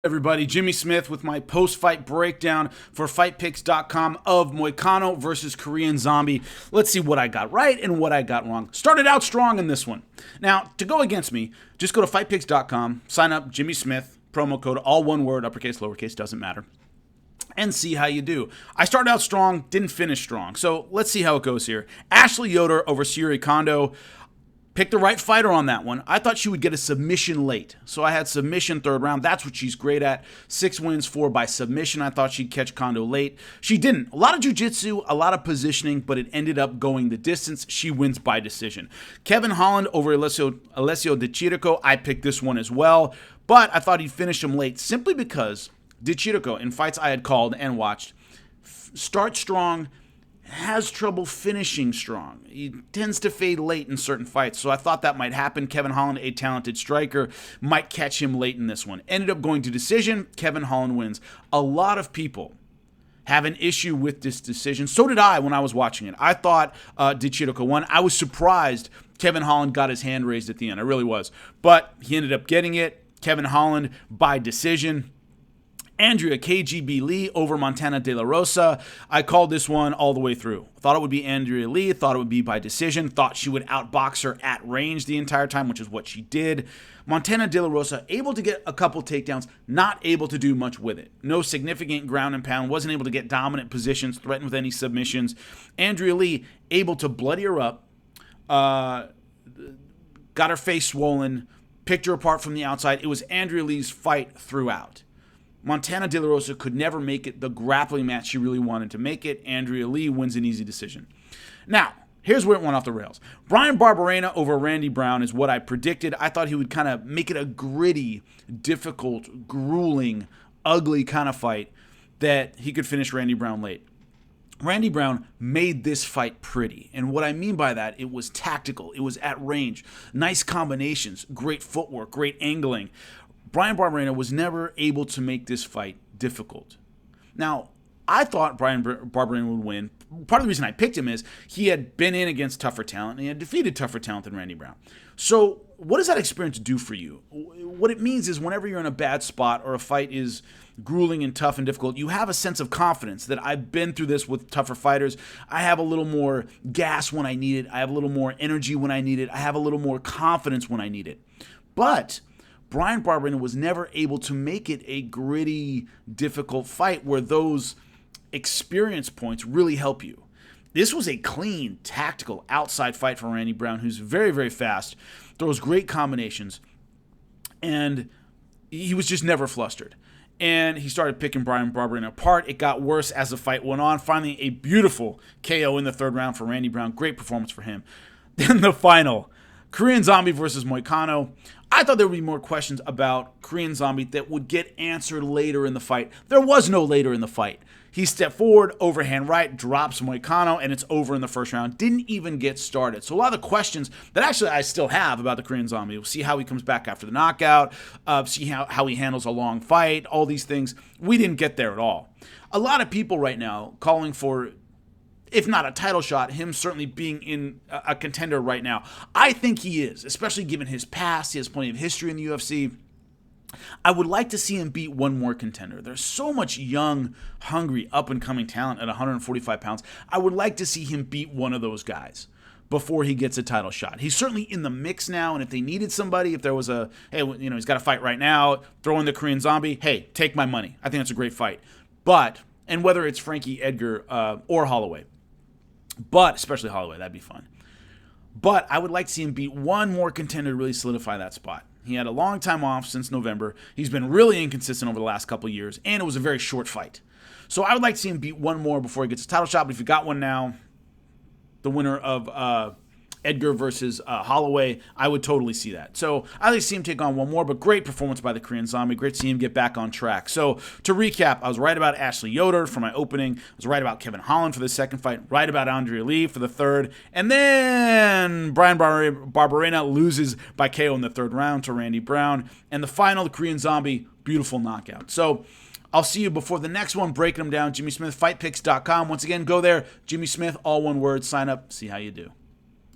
Everybody, Jimmy Smith with my post-fight breakdown for FightPicks.com of Moicano versus Korean Zombie. Let's see what I got right and what I got wrong. Started out strong in this one. Now, to go against me, just go to FightPicks.com, sign up, Jimmy Smith, promo code, all one word, uppercase, lowercase, doesn't matter, and see how you do. I started out strong, didn't finish strong. So let's see how it goes here. Ashley Yoder over Siri Kondo. Picked the right fighter on that one. I thought she would get a submission late. So I had submission third round. That's what she's great at. 6 wins, 4 by submission. I thought she'd catch Kondo late. She didn't. A lot of jiu-jitsu, a lot of positioning, but it ended up going the distance. She wins by decision. Kevin Holland over Alessio De Chirico. I picked this one as well, but I thought he'd finish him late simply because De Chirico, in fights I had called and watched, starts strong, has trouble finishing strong. He tends to fade late in certain fights, so I thought that might happen. Kevin Holland, a talented striker, might catch him late in this one. Ended up going to decision. Kevin Holland wins. A lot of people have an issue with this decision. So did I when I was watching it. I thought De Chirico won. I was surprised Kevin Holland got his hand raised at the end. I really was. But he ended up getting it. Kevin Holland by decision. Andrea KGB Lee over Montana De La Rosa. I called this one all the way through. Thought it would be Andrea Lee. Thought it would be by decision. Thought she would outbox her at range the entire time, which is what she did. Montana De La Rosa able to get a couple takedowns, not able to do much with it. No significant ground and pound. Wasn't able to get dominant positions, threaten with any submissions. Andrea Lee able to bloody her up. Got her face swollen. Picked her apart from the outside. It was Andrea Lee's fight throughout. Montana De La Rosa could never make it the grappling match she really wanted to make it. Andrea Lee wins an easy decision. Now, here's where it went off the rails. Brian Barberena over Randy Brown is what I predicted. I thought he would kind of make it a gritty, difficult, grueling, ugly kind of fight that he could finish Randy Brown late. Randy Brown made this fight pretty. And what I mean by that, it was tactical. It was at range. Nice combinations, great footwork, great angling. Brian Barberena was never able to make this fight difficult. Now, I thought Brian Barberena would win. Part of the reason I picked him is he had been in against tougher talent, and he had defeated tougher talent than Randy Brown. So what does that experience do for you? What it means is whenever you're in a bad spot or a fight is grueling and tough and difficult, you have a sense of confidence that I've been through this with tougher fighters. I have a little more gas when I need it. I have a little more energy when I need it. I have a little more confidence when I need it. But Brian Barberena was never able to make it a gritty, difficult fight where those experience points really help you. This was a clean, tactical, outside fight for Randy Brown, who's very, very fast, throws great combinations, and he was just never flustered. And he started picking Brian Barberena apart. It got worse as the fight went on. Finally, a beautiful KO in the third round for Randy Brown. Great performance for him. Then the final, Korean Zombie versus Moicano. I thought there would be more questions about Korean Zombie that would get answered later in the fight. There was no later in the fight. He stepped forward, overhand right, drops Moicano, and it's over in the first round. Didn't even get started. So a lot of the questions that actually I still have about the Korean Zombie. We'll see how he comes back after the knockout, see how he handles a long fight, all these things. We didn't get there at all. A lot of people right now calling for, if not a title shot, him certainly being in a contender right now. I think he is, especially given his past. He has plenty of history in the UFC. I would like to see him beat one more contender. There's so much young, hungry, up-and-coming talent at 145 pounds. I would like to see him beat one of those guys before he gets a title shot. He's certainly in the mix now, and if they needed somebody, if there was a, hey, he's got a fight right now, throw in the Korean Zombie, hey, take my money. I think that's a great fight. But, and whether it's Frankie Edgar or Holloway, but especially Holloway, that'd be fun. But I would like to see him beat one more contender to really solidify that spot. He had a long time off since November. He's been really inconsistent over the last couple of years, and it was a very short fight. So I would like to see him beat one more before he gets a title shot, but if he got one now, the winner of Edgar versus Holloway, I would totally see that. So I'd like to see him take on one more, but great performance by the Korean Zombie. Great to see him get back on track. So to recap, I was right about Ashley Yoder for my opening. I was right about Kevin Holland for the second fight. Right about Andrea Lee for the third. And then Brian Barberena loses by KO in the third round to Randy Brown. And the final, the Korean Zombie, beautiful knockout. So I'll see you before the next one, breaking them down. Jimmy Smith, FightPicks.com. Once again, go there. Jimmy Smith, all one word. Sign up. See how you do.